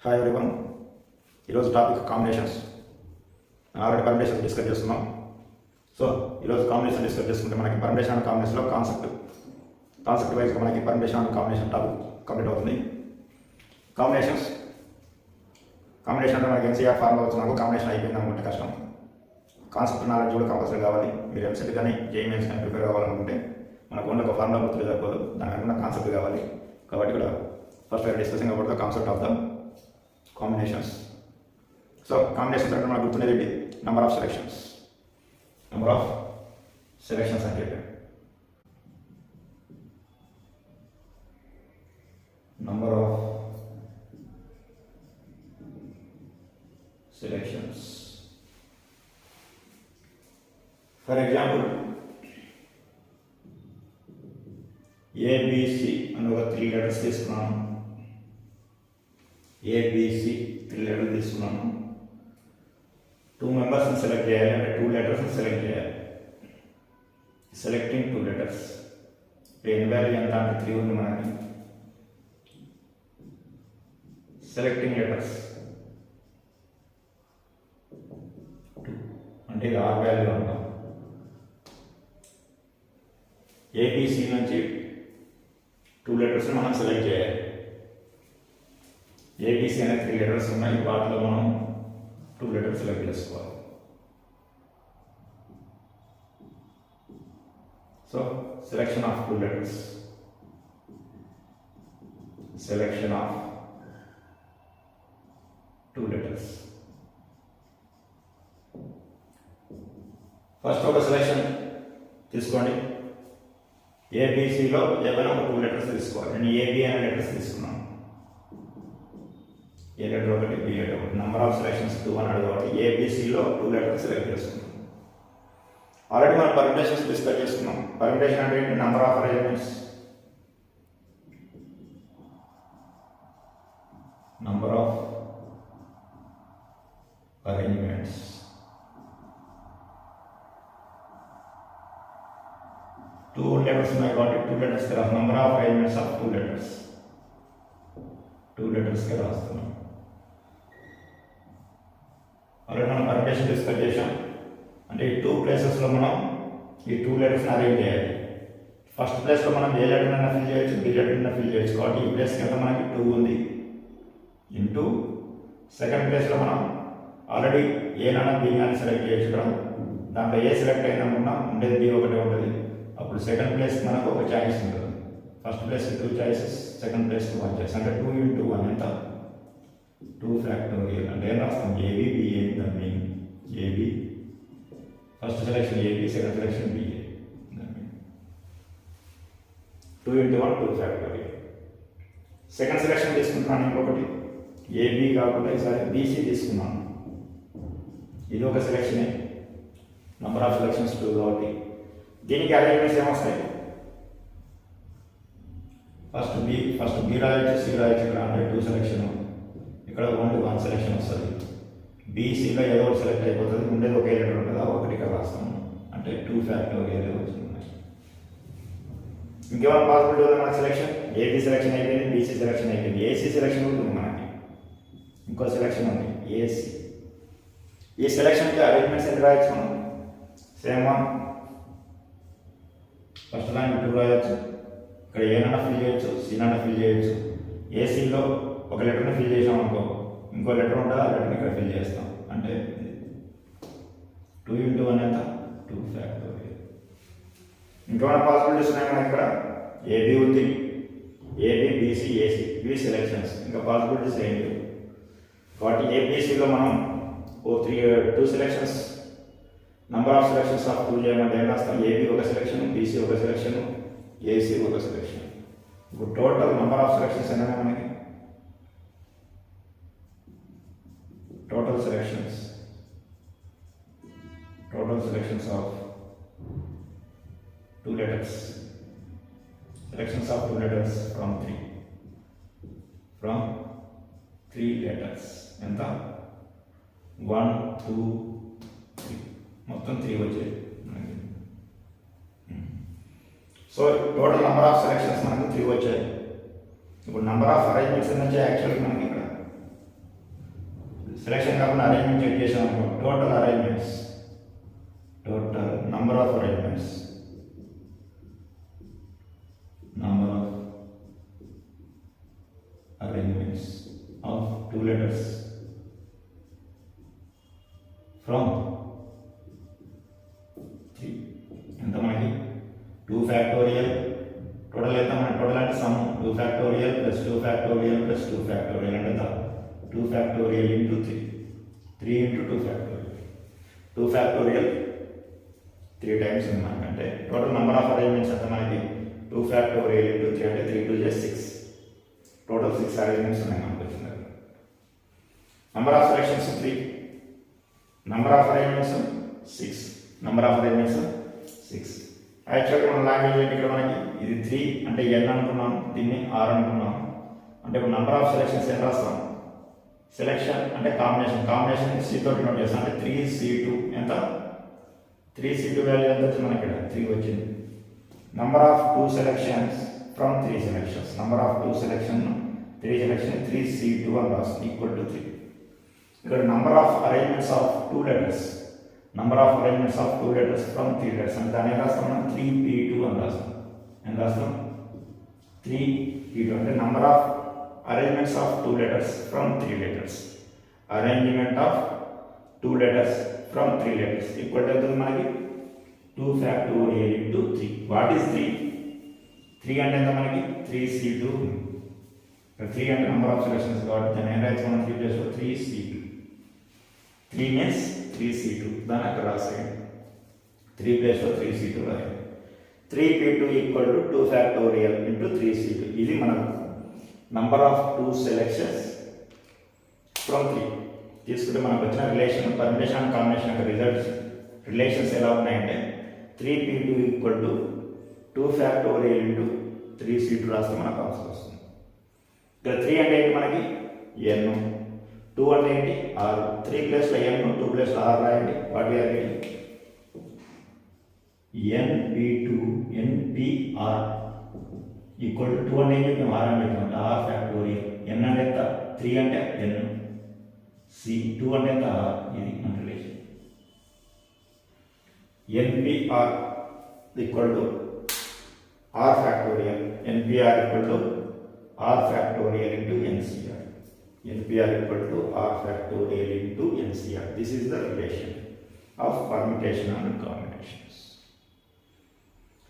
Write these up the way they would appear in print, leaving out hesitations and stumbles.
Hi everyone. ఈరోజు topic combinations. Already permutation discuss చేస్తున్నాం. So ఈరోజు కాంబినేషన్ డిస్కస్ చేసుకుంటే మనకి పర్మిటేషన్ అండ్ కాంబినేషన్లో కాన్సెప్ట్ వైజ్గా మనకి permutation and combination topic complete అవుతుంది. కాంబినేషన్ అంటే మనకి ఎన్సీఆర్ ఫార్ములా వచ్చినాక కాంబినేషన్ అయిపోయింది అనుకుంటే కష్టం. కాన్సెప్ట్ నాలెడ్జ్ కూడా కంపల్సరీ కావాలి. మీరు ఎంసెట్ కానీ జేఈమెన్స్ కానీ ప్రిపేర్ కావాలనుకుంటే మనకు ఓన్లీ ఒక ఫార్ములా గుర్తు సరిపోదు, దానికన్నా కాన్సెప్ట్ కావాలి. కాబట్టి ఇక్కడ first we're discussing about the concept of the combinations. So combinations అంటే మనకు గుర్తునేది నెంబర్ ఆఫ్ సెలెక్షన్స్ అంటే number of selections. For example ABC అని ఒక 3 లెటర్స్ తీసుకున్నాను. ఏబిసి 3 లెటర్స్ తీసుకున్నాను. 2 మెంబర్స్ని సెలెక్ట్ చేయాలి, అంటే 2 లెటర్స్ని సెలెక్ట్ చేయాలి. Selecting 2 letters. ఎన్ వాల్యూ ఎంత అంటే 3 ఉంది మనకి. సెలెక్టింగ్ లెటర్స్ అంటే ఇది ఆర్ వాల్యూ అంటాం. ఏబిసి నుంచి 2 లెటర్స్ని మనం సెలెక్ట్ చేయాలి. ఏబిసి అనే 3 లెటర్స్ ఉన్నాయి, వాటిలో మనం 2 లెటర్స్ సెలెక్ట్ చేసుకోవాలి. So selection of 2 letters. First ఒక సెలెక్షన్ తీసుకోండి. ఏబిసిలో ఏమైనా ఒక 2 లెటర్స్ తీసుకోవాలి. నేను ఏబి అనే లెటర్స్ తీసుకున్నాను. ఏ లెటర్ ఒకటి, బి లెటర్ ఒకటి. నెంబర్ ఆఫ్ సెలెక్షన్స్ 2 అన్నాడు కాబట్టి ఏబిసిలో 2 లెటర్స్ సెలెక్ట్ చేసుకున్నాం. ఆల్రెడీ మనం పర్మిటేషన్స్ డిస్కస్ చేసుకున్నాం. పర్మిటేషన్ అంటే ఏంటి? Number of arrangements. Number of arrangements. Two letters ఉన్నాయి కాబట్టి 2 లెటర్స్కి రాస్తాం. Number of arrangements of 2 letters. 2 లెటర్స్కి రాస్తున్నాం. ఆల్రెడీ మనం పర్మిటేషన్ డిస్కస్ చేసాం. అంటే ఈ 2 ప్లేసెస్లో మనం ఈ 2 లెటర్స్ని అరేంజ్ చేయాలి. ఫస్ట్ ప్లేస్లో మనం ఏ లెటర్ అయినా ఫిల్ చేయొచ్చు, బి లెటర్ అయినా ఫిల్ చేయొచ్చు. కాబట్టి ఈ ప్లేస్ కింద మనకి 2 ఉంది. ఇంటూ సెకండ్ ప్లేస్లో మనం ఆల్రెడీ ఏనైనా బి అని సెలెక్ట్ చేయొచ్చు. కదా, దాంట్లో ఏ సెలెక్ట్ అయినా ఉండేది బి ఒకటే ఉంటుంది. అప్పుడు సెకండ్ ప్లేస్ మనకు ఒక ఛాయిస్ ఉంటుంది. ఫస్ట్ ప్లేస్కి 2 చాయిసెస్, సెకండ్ ప్లేస్కి 1 చాయిస్. అంటే 2 into 1 ఎంత? 2 ఫ్యాక్టోరియల్. అంటే ఏం రాస్తాం? AB BA. దాని mean AB first selection AB, second selection BA. 2 into 1 2 factorial. Second selection తీసుకుంటున్నాను. ఇంకొకటి ఏబి కాకుండా ఈసారి బీసీ తీసుకున్నాను. ఇది ఒక సెలెక్షనే. నెంబర్ ఆఫ్ సెలెక్షన్స్ 2 కాబట్టి దీనికి అరేంజ్మెంట్స్ ఏమొస్తాయి? ఫస్ట్ బి రాయొచ్చు, సి రాయొచ్చు. ఇక్కడ అంటే 2 సెలెక్షన్, ఇక్కడ 1 to 1 సెలెక్షన్ వస్తుంది. బీసీలో ఏదో ఒకటి సెలెక్ట్ అయిపోతుంది. ఉండేది ఒకే లెటర్ ఉంటుంది, ఒకటి ఇక్కడ రాస్తాము. అంటే 2 ఫ్యాక్టోరియల్ వచ్చింది. ఇంకేమైనా పాసిబిలిటీ ఉంది మనకి? సెలెక్షన్ ఏబీ సెలెక్షన్ అయిపోయింది, బీసీ సెలెక్షన్ అయిపోయింది. ఏసీ సెలెక్షన్ ఉంటుంది మనకి. ఇంకో సెలెక్షన్ ఉంది ఏసీ. ఈ సెలెక్షన్కి అరేంజ్మెంట్స్ ఎంత రాయొచ్చు మనం? సేమ్ 1. ఫస్ట్ దానికి 2 రాయొచ్చు. ఇక్కడ ఏనైనా ఫిల్ చేయొచ్చు, సీనైనా ఫిల్ చేయొచ్చు. ఏసీలో ఒక లెటర్ని ఫిల్ చేసాం అనుకో, ఇంకో లెటర్ ఉంటుంది, ఆ లెటర్ని ఇక్కడ ఫిల్ చేస్తాం. అంటే 2 into 1 ఎంత? 2 ఫ్యాక్టోరియల్. ఇంకేమైనా పాసిబిలిటీస్ ఉన్నాయి మనకి? ఇక్కడ ఏబి ఉంది, ఏబి బీసీ ఏసీ, ఇవి సెలెక్షన్స్. ఇంకా పాసిబిలిటీస్ ఏంటి? కాబట్టి ఏబిసిలో మనం 2 selections, number of selections of 2 చేయమంటే ఏం రాస్తాం? ఏబి ఒక సెలెక్షన్, బీసీ ఒక సెలెక్షన్, ఏసీ ఒక సెలెక్షన్. ఇప్పుడు టోటల్ నెంబర్ ఆఫ్ సెలెక్షన్స్ అనేవి మనకి total selections of 2 letters. Selections of 2 letters from 3 letters. ఎంత? 1 2 3, మొత్తం 3 వచ్చాయి. So total number of selections మనకు 3 వచ్చాయి. ఇప్పుడు నెంబర్ ఆఫ్ అరేంజ్మెంట్స్ ఎన్ని వచ్చాయి? యాక్చువల్గా మనకి ఇక్కడ సెలక్షన్ కాకుండా అరేంజ్మెంట్ చెక్ చేసాం అనుకో, total arrangements, total number of arrangements, number of arrangements of two letters from 3 ఎంత మనకి 2 ఫ్యాక్టోరియల్ టోటల్ ఎంత మన టోటల్ అంటే some 2 factorial plus 2 factorial plus 2 factorial అంటే 2 factorial into 3 3 into 2 factorial 2 factorial 3 times ఉంది మనకంటే టోటల్ నెంబర్ ఆఫ్ అరేంజ్మెంట్స్ ఎంత మనకి 2 factorial into 3 అంటే 3 2 just 6. Total 6 arrangements ఉన్నాయి మనకు వచ్చింది. Number of selections 3. Number of arrangements 6. Number of arrangements 6. యాక్చువల్గా మన లాంగ్వేజ్ ఏంటి ఇక్కడ మనకి ఇది 3 అంటే n అనుకున్నాం, దీన్ని r అనుకున్నాం. అంటే ఇప్పుడు నెంబర్ ఆఫ్ సెలెక్షన్స్ ఏం రాస్తాం? సెలెక్షన్ అంటే కాంబినేషన్ c తోటి నోట్ చేస్తాం. అంటే 3c2 ఎంత? 3c2 వాల్యూ ఎంత వచ్చింది మనకి ఇక్కడ 3 వచ్చింది. Number of 2 selections from 3 selections. Number of 2 selection 3 selection 3c2 and loss equal to 3. Here number of arrangements of 2 letters. Number of arrangements of 2 letters from 3 letters. And then 3p2 and loss. And loss 3p2. And the number of arrangements of 2 letters from 3 letters. Arrangement of 2 letters from 3 letters equal to 2 factorial into 3. What is 3? 3 అంటే ఎంత మనకి 3c2. 3 అంటే number of selections కాబట్టి దాన్ని ఏం రాయొచ్చు మనం 3 plus 3c2. 3 means 3c2. దాన్ని అక్కడ రాసేయండి. 3 ప్లస్ 3c2 రాయండి. 3p2 equal to 2 factorial into 3c2. ఇది మన నంబర్ ఆఫ్ 2 సెలెక్షన్స్ ఫ్రమ్ 3 తీసుకుంటే మనకు వచ్చిన రిలేషన్ పర్మిటేషన్ అండ్ కాంబినేషన్ యొక్క రిజల్ట్స్ రిలేషన్స్ ఎలా ఉన్నాయంటే 3p2 equal to 2 factorial into 3c2 రాస్తే మనకు ఆన్సర్ వస్తుంది. ఇక్కడ 3 అంటే ఏంటి మనకి n, 2 అంటే ఏంటి r, 3 plus n 2 plus r రాయండి. What are np2 npr equal to 2 అంటే ఏం చెప్పాము r అని చెప్పాము r ఫ్యాక్టోరియల్. n అంటే ఎంత 3 అంటే n, c 2 అంటే ఎంత r. ఇది మన relation. NPR equal to R factorial. NPR equal to R factorial into NCR. NPR equal to R factorial into NCR. This is the relation of permutation and combinations.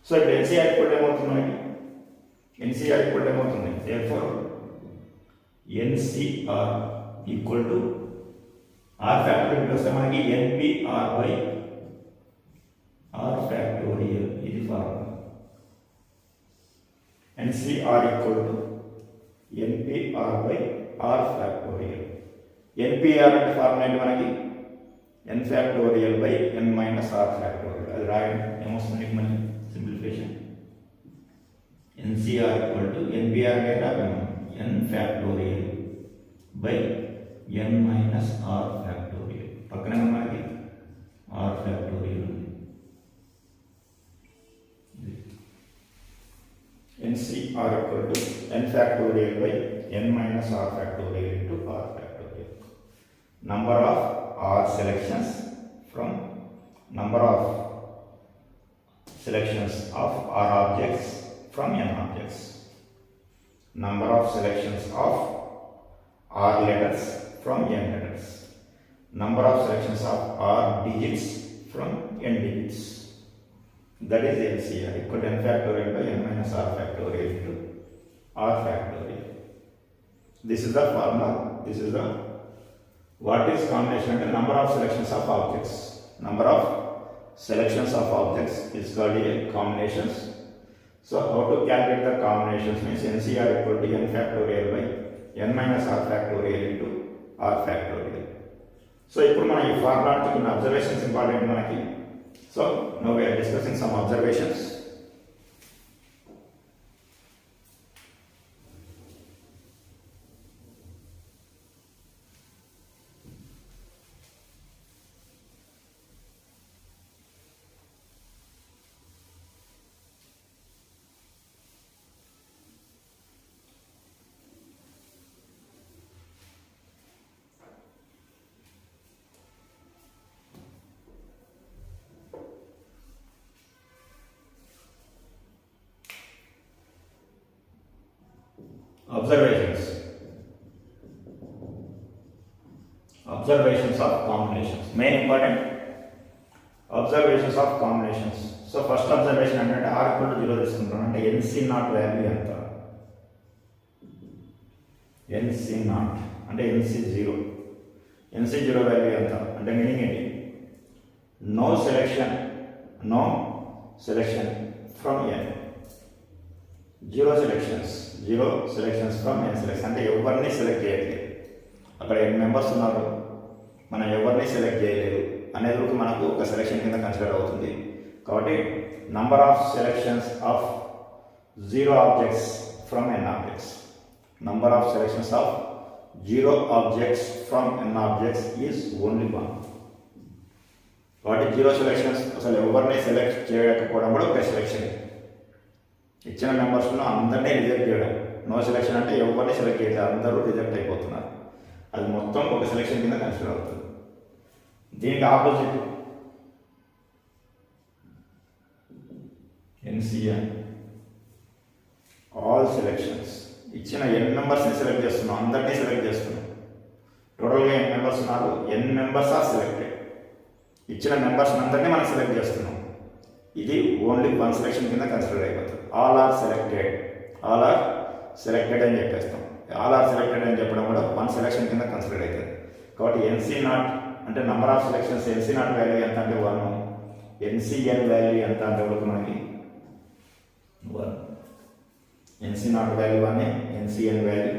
So if NCR equal to NCR equal to therefore NCR equal to R factorial plus NPR by R factorial is the formula. NCR equal to NPR by R factorial. NPR అంటే formula ఏంటి మనకి n factorial by n minus r factorial. అది రాయండి ఏమొస్తుంది మనకి simplification. NCR equal to NPR అంటే n factorial by n minus r factorial. పక్కనే మనకి r factorial. NCR equal to n factorial by n minus r factorial into r factorial. Number of r selections from number of selections of r objects from n objects. Number of selections of r letters from n letters. Number of selections of r digits from n digits. That is NCR equal to n factorial by n minus r factorial into r factorial. This is the formula. This is the what is combination and number of selections of objects. Number of selections of objects is called a combinations. So how to calculate the combinations means NCR equal to n factorial by n minus r factorial into r factorial. So ఇప్పుడు మనం ఈ formula కొన్ని observations important మనకి. So now we are discussing some observations. observations of combinations. Main important observations of combinations. So first observation అంటే r equal to 0 తీసుకుంటాం అంటే NC not value ఎంత, NC not అంటే NC 0 వాల్యూ ఎంత అంటే meaning ఏంటి, no selection from n, zero selections from n selection అంటే ఎవరిని సెలెక్ట్ చేయట్లేదు, అక్కడ n మెంబర్స్ ఉన్నారు మనం ఎవరిని సెలెక్ట్ చేయలేదు అనేది మనకు ఒక సెలెక్షన్ కింద కన్సిడర్ అవుతుంది. కాబట్టి number of selections of zero objects from n objects, number of selections of zero objects from n objects is only 1. కాబట్టి జీరో సెలెక్షన్స్ అసలు ఎవరిని సెలెక్ట్ చేయకపోవడం కూడా ఒక సెలెక్షన్. ఇచ్చిన మెంబర్స్లో అందరినీ రిజెక్ట్ చేయడం, నో సెలెక్షన్ అంటే ఎవరిని సెలెక్ట్ చేయలేదు అందరూ రిజెక్ట్ అయిపోతున్నారు, అది మొత్తం ఒక సెలెక్షన్ కింద కన్సిడర్ అవుతుంది. దీనికి ఆపోజిట్ NCN, ఆల్ సెలెక్షన్స్. ఇచ్చిన n మెంబర్స్ని సెలెక్ట్ చేస్తున్నాం, అందరినీ సెలెక్ట్ చేస్తున్నాం. టోటల్గా n మెంబర్స్ ఉన్నారు, n మెంబర్స్ ఆర్ సెలెక్టెడ్. ఇచ్చిన మెంబర్స్ అందరినీ మనం సెలెక్ట్ చేస్తున్నాం, ఇది ఓన్లీ 1 సెలెక్షన్ కింద కన్సిడర్ అయిపోతుంది. ఆల్ ఆర్ సెలెక్టెడ్ అని చెప్పేస్తాం. ఆల్ ఆర్ సెలెక్టెడ్ అని చెప్పడం కూడా 1 సెలెక్షన్ కింద కన్సిడర్ అవుతుంది. కాబట్టి NC నాట్ అంటే number of selections, NC not value ఎంత అంటే 1, NCN వాల్యూ ఎంత అంటే మనకి 1, NC not value 1, NCN value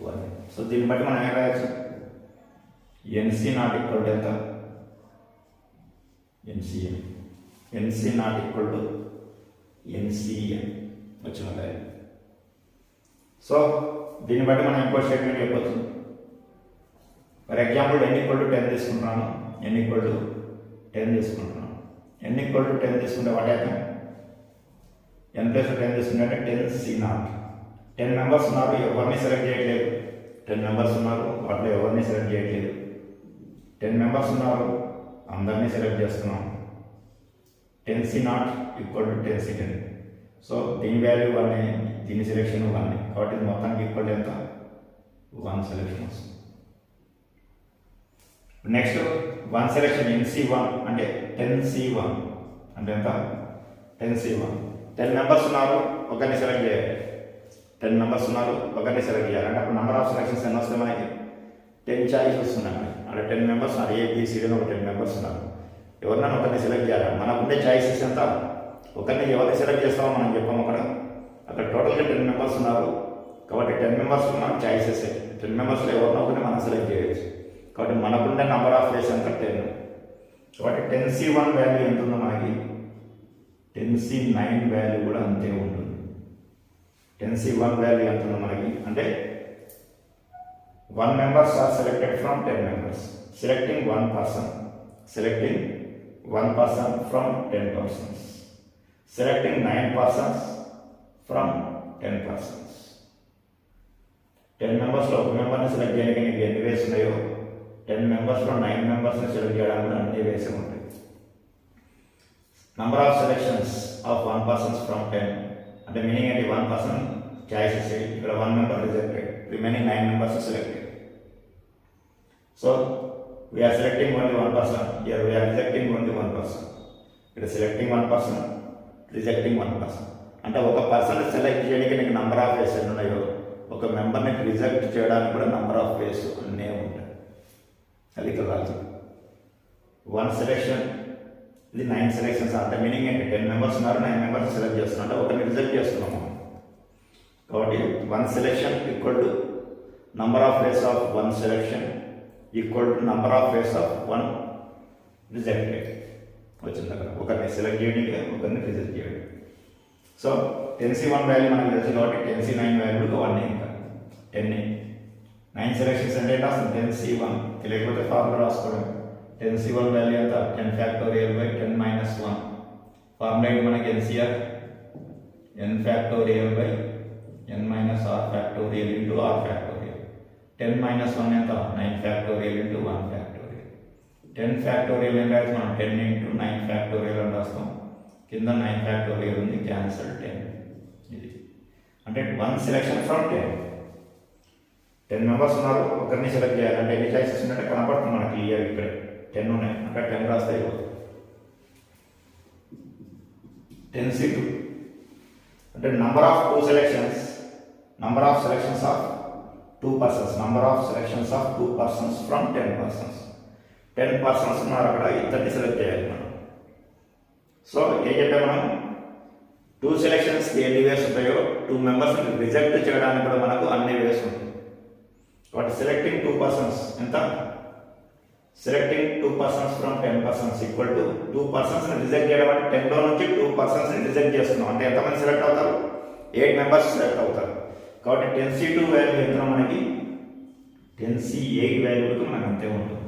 1. So దీన్ని బట్టి మనం ఏం రాయొచ్చు, NC నాట్ ఈక్వల్ టు ఎంత, NC not equal to NCN వచ్చిన వాల్యూ. సో దీన్ని బట్టి మనం ఇంకో స్టేట్మెంట్ చెప్పవచ్చు. For example n equal to 10 తీసుకుంటున్నాను, n ఈక్వల్ టు 10 తీసుకుంటున్నాను. n ఈక్వల్ టు 10 తీసుకుంటే వాట్ హ్యాపెన్, n ప్లస్ 10 తీసుకుంటే 10C నాట్. 10 మెంబర్స్ ఉన్నారు, ఎవరిని సెలెక్ట్ చేయట్లేదు. 10 మెంబర్స్ ఉన్నారు, వాటిలో ఎవరిని సెలెక్ట్ చేయట్లేదు. 10 మెంబర్స్ ఉన్నారు, అందరినీ సెలెక్ట్ చేస్తున్నాం. 10C not equal to 10C10. So దీని వాల్యూ 1, దీని సెలెక్షన్ 1, కాబట్టి ఇది మొత్తానికి ఈక్వల్ ఎంత 1 సెలెక్షన్ వస్తుంది. నెక్స్ట్ 1 సెలెక్షన్ NC1 అంటే 10C1 అంటే ఎంత 10C1. 10 మెంబర్స్ ఉన్నారు, ఒకరిని సెలెక్ట్ చేయాలి. 10 మెంబర్స్ ఉన్నారు, ఒకరిని సెలెక్ట్ చేయాలి అంటే అప్పుడు నెంబర్ ఆఫ్ సెలెక్షన్స్ ఎన్ని వస్తాయి మనకి, 10 చాయిస్ వస్తున్నాయి. అంటే 10 మెంబర్స్ ఉన్నారు, ABCD ఒక 10 మెంబర్స్ ఉన్నారు, ఎవరినైనా ఒకరిని సెలెక్ట్ చేయాలి. మనకుండే చాయిసెస్ ఎంత, ఒకరిని ఎవరిని సెలెక్ట్ చేస్తామో మనం చెప్పాము. అక్కడ టోటల్గా 10 మెంబర్స్ ఉన్నారు, కాబట్టి 10 మెంబర్స్ మనకు చాయిసెస్. 10 మెంబర్స్లో ఎవరినో ఒకరిని మనం సెలెక్ట్ చేయవచ్చు. కాబట్టి మనకుండే నెంబర్ ఆఫ్ ప్లేస్ ఎంత 10. కాబట్టి 10C1 వాల్యూ ఎంత ఉందో మనకి 10C9 వాల్యూ కూడా అంతే ఉంటుంది. 10C1 వాల్యూ ఎంత ఉందో మనకి అంటే 1 members are selected from 10 members, selecting 1 person from 10 persons, selecting 9 persons from 10 persons. 10 మెంబర్స్లో ఒక మెంబర్ని సెలెక్ట్ చేయడానికి నీకు ఎన్ని వేస్ ఉన్నాయో 10 మెంబర్స్లో 9 మెంబర్స్ని సెలెక్ట్ చేయడానికి కూడా అన్ని వేసే ఉంటాయి. Number of selections of 1 persons from 10 అంటే మీనింగ్ ఏంటి, 1 person చాయిసెస్, ఇక్కడ 1 member rejected, remaining 9 members selected. So we are selecting only 1 person, here we are rejecting only 1 person. ఇక్కడ selecting 1 person, rejecting 1 person. అంటే ఒక పర్సన్ సెలెక్ట్ చేయడానికి నీకు number of ways ఎన్ని ఉన్నాయో ఒక మెంబర్ని రిజెక్ట్ చేయడానికి కూడా నంబర్ ఆఫ్ వేస్ అన్నీ ఉంటాయి. అది ఇక్కడ రాదు. 1 సెలెక్షన్ ఇది 9 సెలెక్షన్స్ అంటే మీనింగ్ ఏంటి, 10 మెంబర్స్ ఉన్నారు, 9 మెంబర్స్ సెలెక్ట్ చేస్తున్నాం అంటే ఒకరిని రిజెక్ట్ చేస్తున్నాము. కాబట్టి 1 selection equal to number of ways of 1 selection equal to number of ways of 1 rejected వచ్చింది. అక్కడ ఒకరిని సెలెక్ట్ చేయడానికి ఒకరిని రిజెక్ట్ చేయడం. సో 10C1 వాల్యూ మనకు తెలుసు కాబట్టి 10C9 వాల్యూ 1 ఇంకా 10. 9 సెలెక్షన్స్ అంటే రాస్తుంది 10C1, తెలియకపోతే ఫార్ములా రాసుకోవడం. 10C1 వాల్యూ ఎంత 10 factorial by 10 minus 1. ఫార్ములా ఏంటి మనకి NCR n factorial by n minus r factorial into r factorial. 10 minus 1 ఎంత 9 factorial into 1 factorial. 10 factorial ఏం రాయొచ్చు మనం 10 into 9 factorial అని రాస్తాం. కింద 9 factorial ఉంది, క్యాన్సల్ 10. ఇది అంటే 1 సెలెక్షన్ ఫ్రమ్ 10. 10 మెంబర్స్ ఉన్నారు, ఒకరిని సెలెక్ట్ చేయాలి అంటే ఎన్ని చాయిసెస్ ఉన్నట్టు కనపడుతుంది మనకి క్లియర్. ఇక్కడ 10 ఉన్నాయి, అక్కడ 10 రాస్తాయి. 10C2 అంటే number of selections of 2 persons, number of selections of 2 persons from 10 persons. 10 persons ఉన్నారు, అక్కడ ఇద్దరిని సెలెక్ట్ చేయాలి మనం. సో ఏం చెప్పాము మనం, 2 సెలెక్షన్స్కి ఎన్ని వేస్ ఉంటాయో 2 మెంబర్స్ని రిజెక్ట్ చేయడానికి కూడా మనకు అన్ని వేస్ ఉంటుంది. కాబట్టి సెలెక్టింగ్ 2 persons ఎంత, selecting 2 persons from 10 persons equal to 2 personsని రిజెక్ట్ చేయడం అంటే 10లో నుంచి 2 personsని రిజెక్ట్ చేస్తున్నాం అంటే ఎంతమంది సెలెక్ట్ అవుతారు, 8 మెంబర్స్ సెలెక్ట్ అవుతారు. కాబట్టి 10C2 వాల్యూ ఎంత మనకి, 10C8 వాల్యూకి మనకు అంతే ఉంటుంది.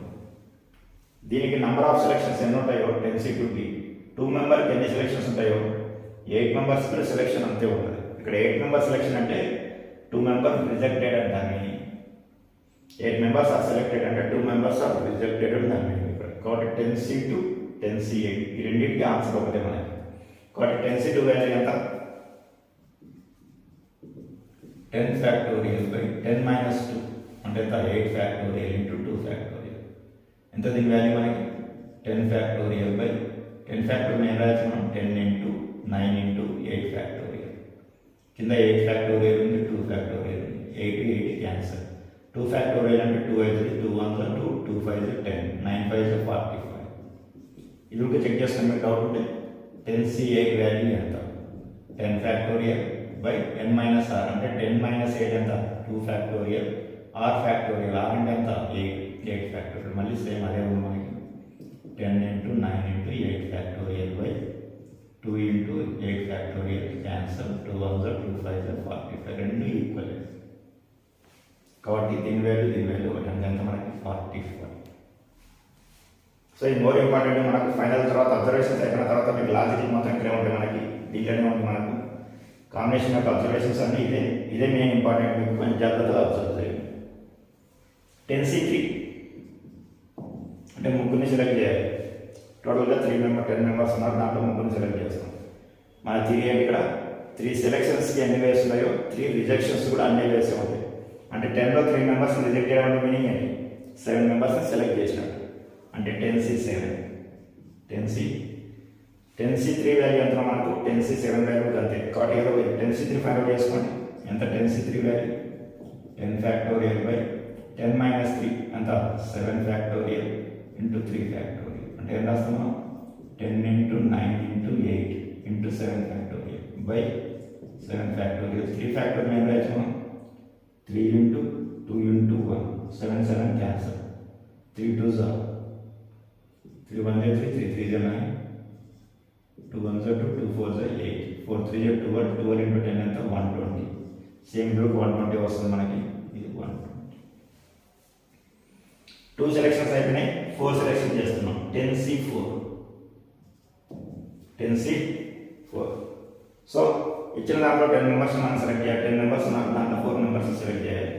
దీనికి నంబర్ ఆఫ్ సెలెక్షన్స్ ఎన్ని ఉంటాయో 10C2కి 2 మెంబర్కి ఎన్ని సెలెక్షన్స్ ఉంటాయో 8 మెంబర్స్ సెలెక్షన్ అంతే ఉంటుంది. ఇక్కడ 8 మెంబర్ సెలెక్షన్ అంటే 2 మెంబర్స్ రిజెక్టెడ్ అని దాన్ని, 8 మెంబర్స్ ఆర్ సెలెక్టెడ్ అంటే 2 మెంబర్స్ ఆర్ రిజెక్టెడ్ అని దాన్ని. కాబట్టి 10C2 10C8 ఈ రెండింటికి ఆన్సర్ ఒకటే మనకి. కాబట్టి 10C2 వాల్యూ ఎంత, 10 ఫ్యాక్టోరియల్ బై 10 మైనస్ 2 అంటే ఎంత, 8 ఫ్యాక్టోరియల్ ఇంటూ 2 ఫ్యాక్టోరియల్. ఎంత దీని వాల్యూ మనకి, 10 ఫ్యాక్టోరియల్ బై 10 ఫ్యాక్టోరియల్ ఏం రాయొచ్చు మనం, 10 ఇంటూ 9 ఇంటూ 8 ఫ్యాక్టోరియల్. కింద 8 ఫ్యాక్టోరియల్ ఉంది, 2 ఫ్యాక్టోరియల్ ఉంది, 8 క్యాన్సర్. 2 ఫ్యాక్టోరియల్ అంటే 2 అవుతుంది, 2 1 2, 2 5 10, 9 5 45. ఇది కూడా చెక్ చేస్తాం మీకు డౌట్ ఉంటే. 10C8 వాల్యూ ఎంత, 10 ఫ్యాక్టోరియల్ బై 10 మైనస్ ఆర్ అంటే 10 మైనస్ 8 ఎంత, 2 ఫ్యాక్టోరియల్, ఆర్ ఫ్యాక్టోరియల్, ఆర్ అంటే ఎంత 8 ఫ్యాక్టోరియల్. మళ్ళీ సేమ్ అదే ఉంది మనకి, 10 into 9 into 8 factorial by 2 into 8 factorial cancel, 2 1 2 5 45 రెండు ఈక్వల్. కాబట్టి దీని వాల్యూ ఒకటి అంటే ఎంత మనకి 45. సో ఇది మోర్ ఇంపార్టెంట్. మనకు ఫైనల్ తర్వాత అబ్జర్వేషన్స్ అయిపోయిన తర్వాత మీకు లాజిక్ మొత్తం ఇక్కడే ఉంటాయి, మనకి దీంట్లోనే ఉంది మనకు కాంబినేషన్ యొక్క అబ్జర్వేషన్స్ అన్నీ ఇదే మెయిన్ ఇంపార్టెంట్. మీకు కొంచెం జాగ్రత్తగా అబ్జర్వ్ చేయండి. 10C3 అంటే ముగ్గురిని సెలెక్ట్ చేయాలి. టోటల్గా 10 మెంబర్స్ ఉన్నారు, దాంట్లో ముగ్గురిని సెలెక్ట్ చేస్తాం. మన 3 ఏంటి, ఇక్కడ 3 సెలెక్షన్స్కి ఎన్ని వేస్ ఉన్నాయో 3 రిజెక్షన్స్ కూడా అన్ని వేసే ఉంటాయి. అంటే 10లో 3 మెంబర్స్ని రిజెక్ట్ చేయడం అంటే మీనింగ్ ఏంటి, 7 మెంబర్స్ని సెలెక్ట్ చేసినట్టు. అంటే 10C7 10C3 వాల్యూ ఎంత మనకు, 10C7 వాల్యూ అంతే. కాబట్టి 10C3 ఫైండ్ అవుట్ చేసుకోండి. ఎంత 10C3 value, 10 factorial by 10 minus 3 ఎంత, 7 ఫ్యాక్టోరియల్ ఇంటూ 3 ఫ్యాక్టోరియల్. అంటే ఎంత రాస్తున్నాం, 10 into 9 into 8 into 7 factorial by 7 factorial. 3 factorial ఏం రాసాము, 3 ఇంటూ 2 ఇంటూ 1, 7 క్యాన్సల్, 3 2 3 1 3 3 3 9, 2 1 2 2 4 8, 4 3 12, 12 ఇంటూ 10 ఎంత 120. సేమ్ గ్రూప్ 120 వస్తుంది మనకి. ఇది 120. 2 సెలెక్షన్స్ అయిపోయినాయి, 4 సెలెక్షన్ చేస్తున్నాం. 10C4 సో ఇచ్చిన దాంట్లో 10 మెంబర్స్ మనం సెలెక్ట్ చేయాలి. 10 మెంబర్స్ నాకు దాంట్లో 4 మెంబర్స్ సెలెక్ట్ చేయాలి.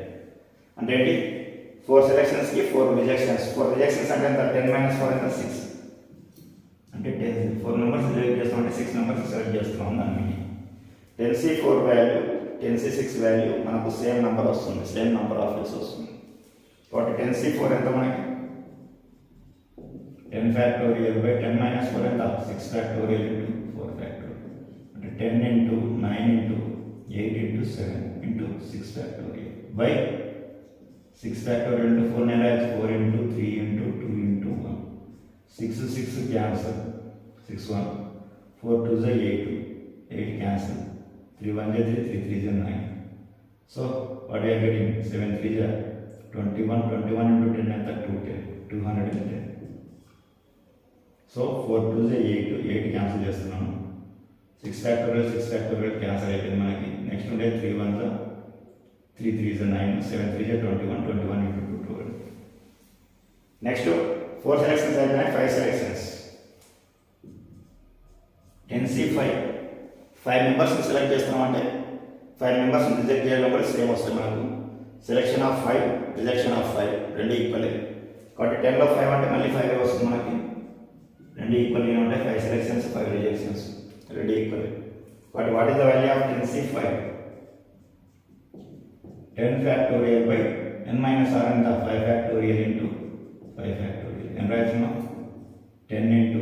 అంటే ఏంటి, 4 సెలెక్షన్స్కి 4 రిజెక్షన్స్. 4 రిజెక్షన్స్ అంటే ఎంత, 10 మైనస్ 4 ఎంత 6. అంటే 4 మెంబర్స్ సెలెక్ట్ చేస్తాం అంటే 6 మెంబర్స్ సెలెక్ట్ చేస్తున్నాం దాన్ని. 10C4 వాల్యూ 10C6 వాల్యూ మనకు సేమ్ నెంబర్ వస్తుంది, సేమ్ నెంబర్ ఆఫ్ వేస్ వస్తుంది. కాబట్టి 10C4 ఎంత మనకి, 10 ఫ్యాక్టోరియల్ బై 10 మైనస్ 4 ఎంత, 6 ఫ్యాక్టోరియల్ ఇంటూ 4 ఫ్యాక్టోరియల్. అంటే 10 into 9 into 8 into 7 into 6 factorial by 6 factorial into 4 9 4 into 3 into 2 into 1, 6 cancel, 6 1, 4 2 8 cancel, 3 1 3 3 3 9. So what are getting, 7 3 21, 21 into 10 ఎంత 210. So 4 2 8 cancel చేస్తున్నాను. 6 factorial cancel అయిపోయింది మనకి. నెక్స్ట్ ఉండే 3 1 3 3 9, 7 3 21 ఇంటూ 2 12. నెక్స్ట్ 4 సెలెక్షన్స్ అయిపోయినాయి, 5 selections. 10C5 5 మెంబర్స్ని select చేస్తున్నాం అంటే 5 మెంబర్స్ని రిజెక్ట్ చేయడం కూడా సేమ్ వస్తుంది మనకు. సెలెక్షన్ ఆఫ్ 5 రిజెక్షన్ ఆఫ్ 5 రెండు ఈక్వలే. కాబట్టి 10లో 5 అంటే మళ్ళీ 5 వస్తుంది మనకి. రెండు ఈక్వల్గా ఉంటాయి, 5 సెలెక్షన్స్ 5 రిజెక్షన్స్ రెండు ఈక్వలే. కాబట్టి what is the value of 10C5, 10 factorial by n minus r ఎంత 5 factorial into 5 factorial ఎంత రాస్తున్నాం 10 into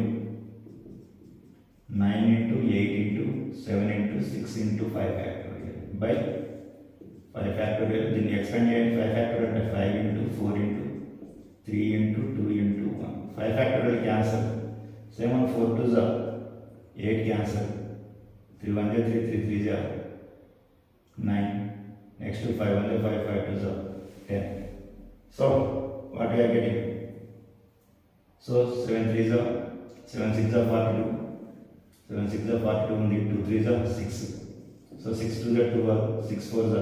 9 into 8 into 7 into 6 into 5 factorial by 5 factorial దీన్ని ఎక్స్పెండ్ చేయండి 5 factorial అంటే 5 into 4 into 3 into 2 into 1 5 factorial cancel 7 4 2 is 8 cancel 3 1 3 3 3 is 9 next to 5 1 5 5 2 is 10 so what we are getting so 7 3 is 7 6 is 42 7 6 is 42 ఉంది 2 3 is 6 so 6 2 is 12 6 4 is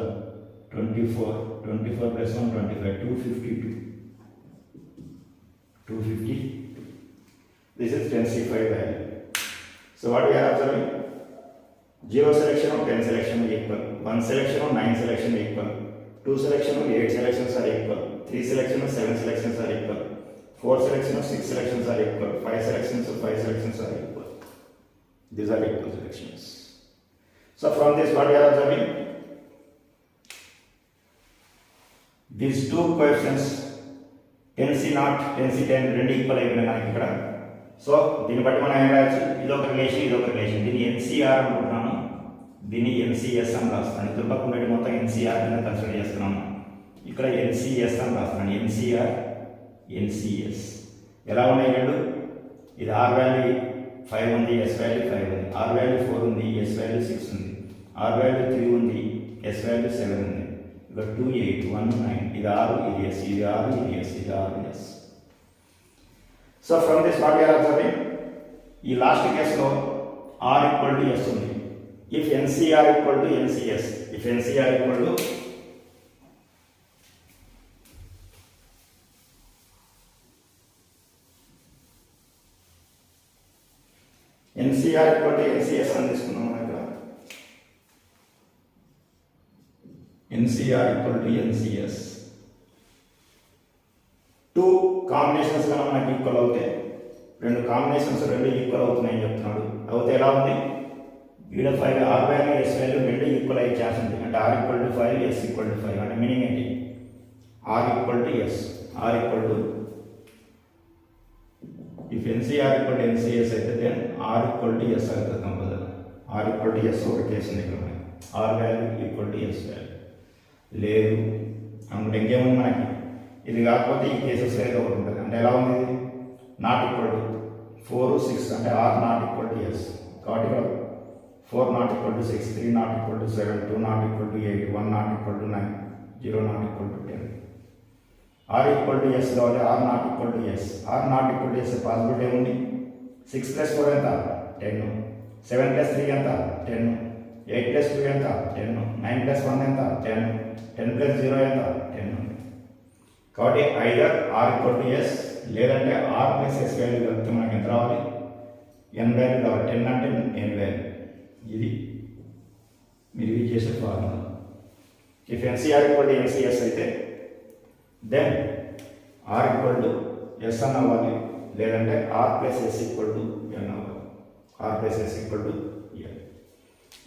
24 24 plus 1 25 252 250 this is 10C5 value so what we are observing 0 selection of 10 selection equal 1 selection of 9 selection equal 2 selection of 8 selections are equal 3 selection of 7 selections are equal 4 selection of 6 selections are equal 5 selections of 5 selections are equal these are equal selections so from this what we are observing these two coefficients 10C0 10C10 రెండు equal అయిపోయినాయి మనకి ఇక్కడ so దీన్ని బట్టి మనం ఏం రాయొచ్చు ఇదొక రిలేషన్ దీన్ని NCR అనుకుంటున్నాను దీన్ని NCS అని రాస్తున్నాను ఇద్దరు పక్కన పెట్టి మొత్తం NCR కింద కన్సిడర్ చేస్తున్నాను ఇక్కడ NCS అని రాస్తున్నాను NCR NCS ఎలా ఉన్నాయి రెండు ఇది R వాల్యూ 5 ఉంది S వాల్యూ 5 ఉంది R వాల్యూ 4 ఉంది S వాల్యూ 6 ఉంది R వాల్యూ 3 ఉంది S వాల్యూ 7 ఉంది ఇక్కడ 2 8 1 9 ఇది R ఇది S ఇది R ఇది S ఇది R S so from this what we are observing ఈ లాస్ట్ కేసులో R equal to S ఉంది if NCR equal to NCS if NCR equal to NCR equal to NCS అని తీసుకున్నాం ఇక్కడ NCR equal to NCS two combinations కన్నా మనకి equal అవుతాయి రెండు కాంబినేషన్స్ రెండు ఈక్వల్ అవుతున్నాయని చెప్తున్నాడు అవుతే ఎలా ఉంది ఈడ 5 R వాల్యూ S వాల్యూ రెండు ఈక్వల్ అయ్యే ఛాన్స్ ఉంది అంటే R equal to 5 S equal to 5 అంటే మీనింగ్ ఏంటి R equal to S R equal to if NCR equal to NCS అయితే then R equal to S అవుతుంది compulsory R equal to S ఒక case ఉంది ఇక్కడ R value equal to S value లేదు అనుకుంటే ఇంకేముంది మనకి ఇది కాకపోతే ఈ కేసెస్ ఏదో ఒకటి ఉంటుంది అంటే ఎలా ఉంది ఇది నాట్ ఈక్వల్ టు 4 6 అంటే R not equal to S కాబట్టి ఇక్కడ 4 not equal to 6 3 not equal to 7 2 not equal to 8 1 not equal to 9 0 not equal to 10 R equal to S కావాలి R not equal to S R not equal to S possibility ఏముంది 6 plus 4 ఎంత 10 7 plus 3 ఎంత 10 8 plus 2 ఎంత 10 9 plus 1 ఎంత 10 10 plus 0 ఎంత 10 కాబట్టి either R equal to S లేదంటే R plus S value కలిపితే మనకి ఎంత రావాలి n వాల్యూ రావాలి 10 అంటే n వాల్యూ ఇది మీరు యూజ్ చేసే formula if NCR equal to NCS అయితే then R equal to S అని అవ్వాలి లేదంటే R plus S equal to n అవ్వాలి R plus S equal to n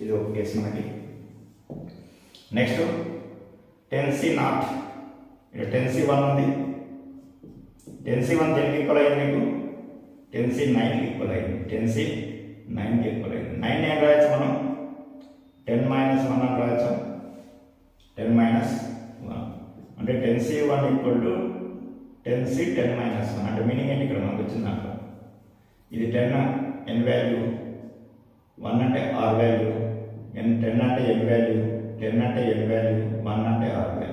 ఇది ఒక కేసు మనకి నెక్స్ట్ 10C0 ఇక్కడ 10C1 ఉంది 10C1 దేనికి ఈక్వల్ అయింది మీకు 10C9 ఈక్వల్ అయింది 10C9 ఈక్వల్ అయింది 9 ఏం రాయొచ్చు మనం 10 మైనస్ 1 అని రాయొచ్చు 10 మైనస్ 1 అంటే 10C1 equal to 10C 10 minus 1 అంటే మీనింగ్ ఏంటి ఇక్కడ మనకు వచ్చింది దాంట్లో ఇది 10 n వాల్యూ 1 అంటే R వాల్యూ n 10 అంటే n వాల్యూ 10 అంటే n వాల్యూ 1 అంటే R వాల్యూ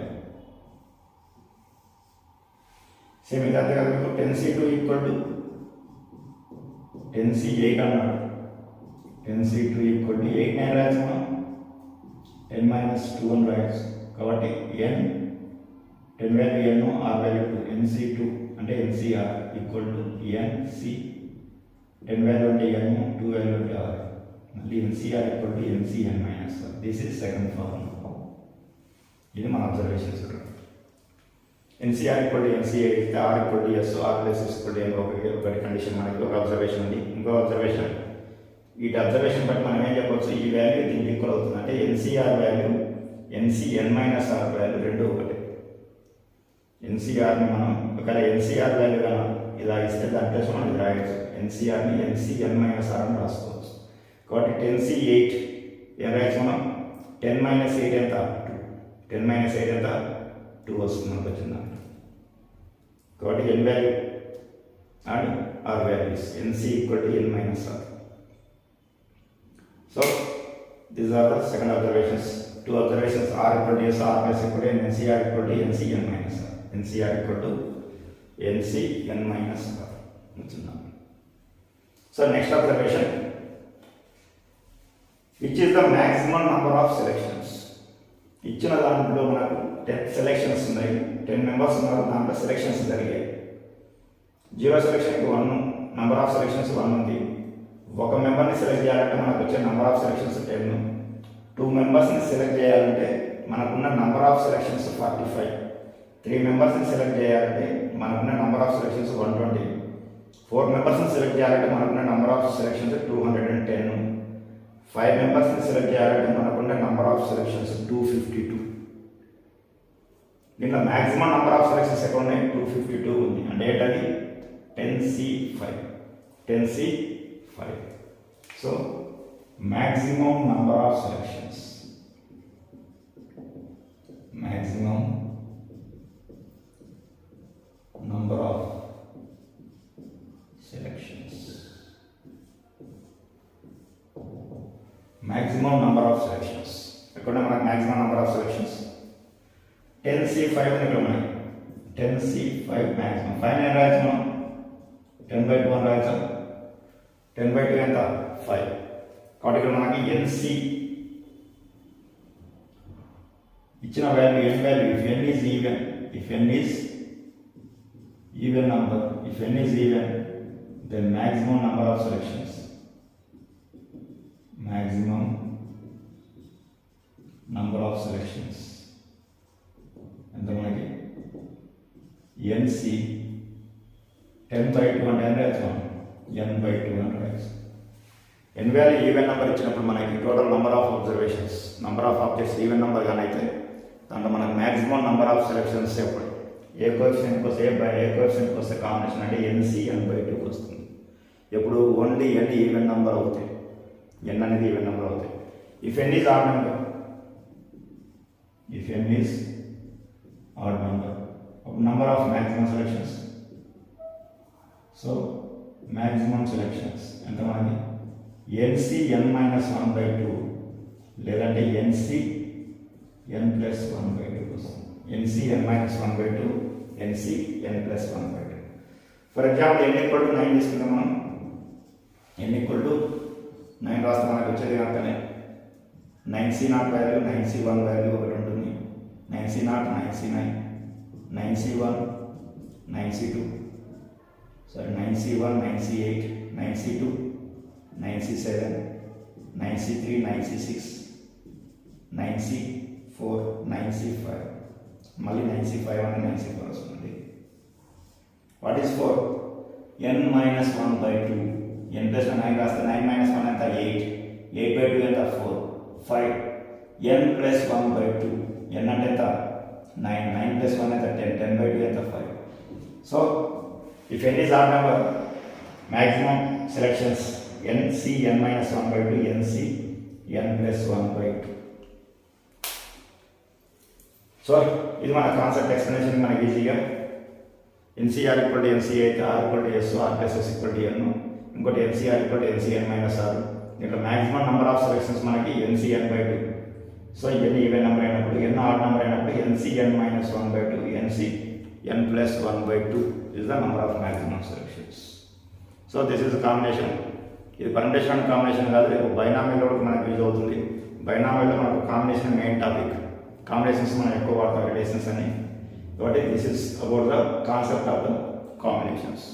సేమ్ ఇది అంతే కదా మీకు 10C2 ఈక్వల్ టు 10C8 అన్నాడు 10C2 ఈక్వల్ టు 8 9 రాయొచ్చు మనం 10 మైనస్ 2 అని రాయొచ్చు కాబట్టి n 10 value n R value 2 NC2 అంటే NCR equal to NC 10 value అంటే n 2 వాల్యూ అంటే R మళ్ళీ NCR equal to NCN minus 1 this is second formula ఇది మన అబ్జర్వేషన్స్ ఇక్కడ NCR ఈక్వల్ టు NCA అయితే R equal to S R plus S equal to N ఒకటి condition మనకి ఒక అబ్జర్వేషన్ ఉంది ఇంకో అబ్జర్వేషన్ వీటి అబ్జర్వేషన్ బట్టి మనం ఏం చెప్పవచ్చు ఈ వాల్యూ దీనికి ఈక్వల్ అవుతుంది అంటే NCR value NCN minus R value రెండు ఒకటి ఎన్సీఆర్ని మనం ఒకవేళ ఎన్సీఆర్ వాల్యూ కానీ ఇలా ఇస్తే దాని ప్లేస్ మనం ఇది రాయొచ్చు. ఎన్సీఆర్ని ఎన్సీఎన్ మైనస్ ఆర్ అని రాసుకోవచ్చు. కాబట్టి 10C8 ఏం రాయొచ్చు మనం? 10 - 8 ఎంత? 2. 10 - 8 ఎంత? 2 వస్తుంది మనకు వచ్చింది. కాబట్టి n value and r values nC equal to n minus r. So these are the second observations. 2 observations R equal to S, R plus equal to N, NCR equal to NCN minus R. NCR equal to NCN minus R. So next observation, which is the maximum number of selections? ఇచ్చిన దాంట్లో మనకు 10 selections ఉన్నాయి. 10 members ఉన్నారు. దాంట్లో selections జరిగాయి. 0 సెలెక్షన్కి 1 number of selections 1 ఉంది. ఒక మెంబర్ని select చేయాలంటే మనకు వచ్చే నెంబర్ ఆఫ్ సెలెక్షన్స్ 10. 2 మెంబర్స్ని సెలెక్ట్ చేయాలంటే మనకున్న నెంబర్ ఆఫ్ సెలెక్షన్స్ 45. 3 మెంబర్స్ని సెలెక్ట్ చేయాలంటే మనకున్న నెంబర్ ఆఫ్ సెలెక్షన్స్ 120. 4 మెంబర్స్ని సెలెక్ట్ చేయాలంటే మనకున్న నెంబర్ ఆఫ్ సెలెక్షన్స్ 210. 5 మెంబర్స్ని సెలెక్ట్ చేయాలంటే మనకున్న నెంబర్ ఆఫ్ సెలెక్షన్స్ 252. దీంట్లో మ్యాక్సిమం నెంబర్ ఆఫ్ సెలెక్షన్స్ ఎక్కడ ఉన్నాయి? 252 ఉంది. అంటే ఏంటది? 10C5. 10C5. So maximum number of selections, maximum number of selections, maximum number of selections. ఎక్కడ మనకు maximum number of selections 10C5 అని ఇక్కడ ఉన్నాయి. 10C5 maximum. 5 నేను రాయొచ్చు మనం 10/2 అని రాయొచ్చు. 10/2 ఎంత? 5. కాబట్టి ఇక్కడ మనకి ఎన్సి ఇచ్చిన value n value if n is even, if n is even number, if n is even then maximum number of selections, maximum number of selections ఎంత మనకి? ఎన్సి 10/2 అంటే ఎంత రాయొచ్చు? n/2 అని రాయొచ్చు. ఎన్ వాల్యూ ఈవెన్ నెంబర్ ఇచ్చినప్పుడు మనకి total number of observations, number of objects even number కానీ అయితే దాంట్లో మనకు మ్యాక్సిమం నెంబర్ ఆఫ్ సెలెక్షన్స్ ఎప్పుడు ఏ కోఎఫిషియెంట్కి వస్తే ఏ కోఎఫిషియెంట్కి వస్తే కాంబినేషన్ అంటే ఎన్సి n/2కి వస్తుంది. ఎప్పుడు ఓన్లీ ఎన్ ఈవెన్ నెంబర్ అవుతాయి. ఎన్ అనేది ఈవెన్ నెంబర్ అవుతాయి. If n is odd number, if n is odd number number of maximum selections. So maximum selections ఎంత మనకి? ఎన్సి n-1/2 లేదంటే ఎన్సి n+1/2 వస్తుంది. N C n-1/2, N C n+1/2. For example n = 9 తీసుకుందాం మనం. n = 9 రాస్తే మనకు వచ్చేది కనుకనే 9C0 వాల్యూ, 9C1 వాల్యూ ఒకటి ఉంటుంది. 9C0, 9C9, 9C1, 9C2, sorry 9C1, 9C8, 9C2, 9C7, 9C3, 9C6, 9C4, 9C5, మళ్ళీ 9C5 అంటే 9C4 వస్తుంది. What is 4? n-1/2. n+9 రాస్తే 9 - 1 ఎంత? 8. 8/2 ఎంత? 4. 5. n+1/2. n అంటే ఎంత? 9. 9 + 1 ఎంత? 10. 10/2 ఎంత? 5. So if n is odd number, maximum selections NC n-1/2, NC n+1/2. So ఇది మన కాన్సెప్ట్ ఎక్స్ప్లెనేషన్ మనకి ఈజీగా. NCR = NC అయితే R = S, R + S = N. ఇంకోటి NCR = NCn-R. దీంట్లో మ్యాక్సిమం నెంబర్ ఆఫ్ సెలెక్షన్స్ మనకి NC n/2. సో ఇవన్నీ even number అయినప్పుడు, n ఆడ్ నెంబర్ అయినప్పుడు NC n-1/2, NC n+1/2 is the number of maximum selections. So this is a combination. ఇది permutation and combination కాదు, రేపు బైనామియల్లో కూడా మనకు యూజ్ అవుతుంది. బైనామియల్లో మనకు కాంబినేషన్ మెయిన్ టాపిక్. కాంబినేషన్స్ మనం ఎక్కువ వాడతాం, రిలేషన్స్ అని. కాబట్టి this is about the concept of the combinations.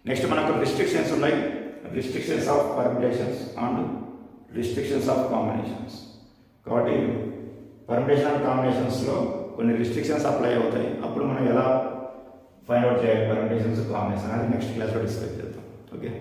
Next మనకు రిస్ట్రిక్షన్స్ ఉన్నాయి. Restrictions of permutations and restrictions of combinations. కాబట్టి పర్మిటేషన్ అండ్ కాంబినేషన్స్లో కొన్ని రిస్ట్రిక్షన్స్ అప్లై అవుతాయి. అప్పుడు మనం ఎలా ఫైండ్ అవుట్ చేయాలి పర్మిటేషన్స్, కాంబినేషన్, అది నెక్స్ట్ క్లాస్లో డిస్కస్ చేద్దాం. ఓకే.